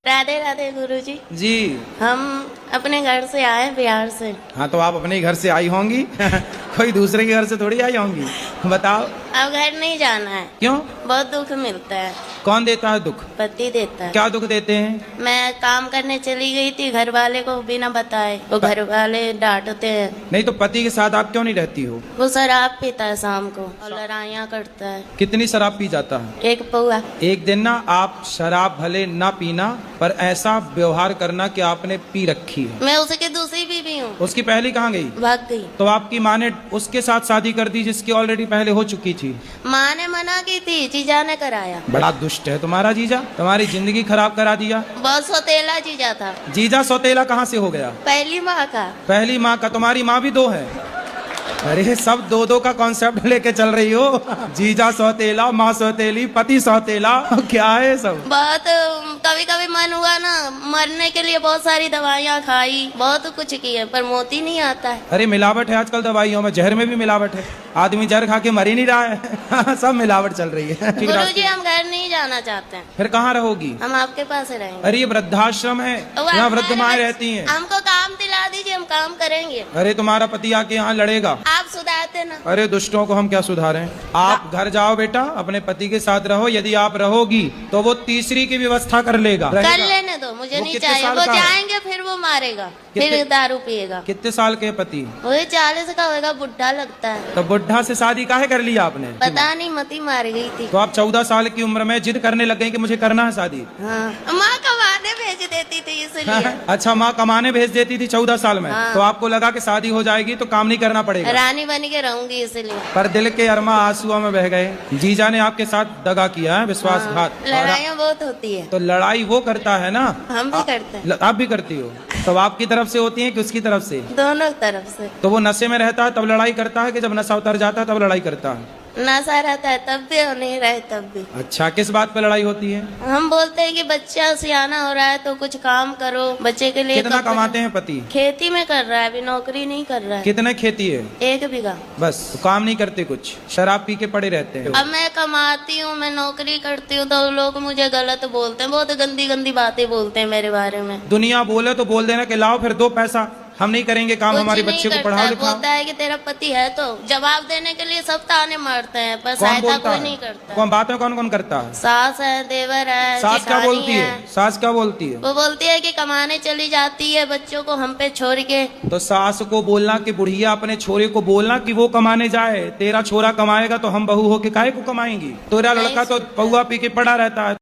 राधे राधे गुरुजी। जी। हम अपने घर से आए बिहार से। हाँ, तो आप अपने घर से आई होंगी कोई दूसरे के घर से थोड़ी आई होंगी। बताओ। अब घर नहीं जाना है। क्यों? बहुत दुख मिलता है। कौन देता है दुख? पति देता है। क्या दुख देते हैं? मैं काम करने चली गई थी, घर वाले को बिना बताए, वो घर वाले डांटते हैं। नहीं तो पति के साथ आप क्यों नहीं रहती हो? वो शराब पीता है शाम को और लड़ाइयाँ करता है। कितनी शराब पी जाता है? एक पौआ। एक दिन ना आप शराब भले ना पीना, पर ऐसा व्यवहार करना कि आपने पी रखी है। मैं उसकी दूसरी बीवी हूँ। उसकी पहली कहाँ गई? भाग गई। तो आपकी माँ ने उसके साथ शादी कर दी जिसकी ऑलरेडी पहले हो चुकी थी। माँ ने मना की थी, जीजा ने कराया। बड़ा दुष्ट है तुम्हारा जीजा, तुम्हारी जिंदगी खराब करा दिया। बहुत सौतेला जीजा था। जीजा सौतेला कहाँ से हो गया? पहली माँ का। पहली माँ का? तुम्हारी माँ भी दो है? अरे सब दो दो का कॉन्सेप्ट लेके चल रही हो। जीजा सौतेला, माँ सौतेली, पति सौतेला, क्या है सब? बहुत कभी कभी मन हुआ ना मरने के लिए, बहुत सारी दवाइयाँ खाई, बहुत कुछ किए, पर मोती नहीं आता है। अरे मिलावट है आजकल दवाइयों में, जहर में भी मिलावट है। आदमी जहर खा के मर ही नहीं रहा है सब मिलावट चल रही है। गुरुजी हम घर नहीं जाना चाहते हैं। फिर कहाँ रहोगी? हम आपके पास रहेंगे। अरे ये वृद्धाश्रम है, यहाँ वृद्ध माएं रहती हैं। हमको काम दिला दीजिए, हम काम करेंगे। अरे तुम्हारा पति आके यहाँ लड़ेगा। आप सुधारते ना। अरे दुष्टों को हम क्या सुधारें? आप घर जाओ बेटा, अपने पति के साथ रहो। यदि आप रहोगी तो वो तीसरी की व्यवस्था कर लेगा। कर लेने दो, मुझे नहीं चाहिए। वो जाएंगे फिर वो मारेगा, फिर दारू पिएगा। कितने साल के पति? वही 40 का होगा, बुढ़ा लगता है। तो बुढ़ा से शादी काहे कर लिया आपने? पता नहीं, मती मार गई थी। तो आप 14 साल की उम्र में जिद करने लग गए कि मुझे करना है शादी। हाँ। माँ कमाने भेज देती थी इसलिए। अच्छा, माँ कमाने भेज देती थी 14 साल में। हाँ। तो आपको लगा कि शादी हो जाएगी तो काम नहीं करना पड़ेगा। रानी बन के रहूंगी इसलिए। पर दिल के अरमा आंसुओं में बह गए। जीजा ने आपके साथ दगा किया है, विश्वासघात। लड़ाइयाँ बहुत होती है। तो लड़ाई वो करता है ना? हम भी करते हैं। आप भी करती हो? तो आपकी तरफ से होती है कि उसकी तरफ से? दोनों तरफ से। तो वो नशे में रहता है तब लड़ाई करता है कि जब नशा उतर जाता है तब लड़ाई करता है? नशा रहता है तब भी और नहीं रहे तब भी। अच्छा, किस बात पे लड़ाई होती है? हम बोलते हैं कि बच्चा सियाना हो रहा है तो कुछ काम करो, बच्चे के लिए। कितना कमाते हैं पति? खेती में कर रहा है, अभी नौकरी नहीं कर रहा है। कितने खेती है? 1 बीघा। बस? तो काम नहीं करते कुछ, शराब पी के पड़े रहते हैं। अब मैं कमाती हूँ, मैं नौकरी करती हूँ, तो लोग मुझे गलत बोलते हैं, बहुत गंदी गंदी बातें बोलते हैं मेरे बारे में। दुनिया बोले तो बोल देना कि लाओ फिर 2 पैसा, हम नहीं करेंगे काम, हमारे बच्चे को पढ़ाओ लिखाओ। बोलता है कि तेरा पति है, तो जवाब देने के लिए सब ताने मारते हैं, पर सहायता कोई नहीं करता। कौन बात है? कौन कौन करता है? सास है, देवर है, सास क्या जेठानी बोलती है? सास क्या बोलती है? वो बोलती है कि कमाने चली जाती है, बच्चों को हम पे छोड़ के। तो सास को बोलना कि बुढ़िया अपने छोरे को बोलना कि वो कमाने जाए। तेरा छोरा कमाएगा तो हम बहू होके काहे को कमाएंगी? तेरा लड़का तो पौआ पी के पड़ा रहता है।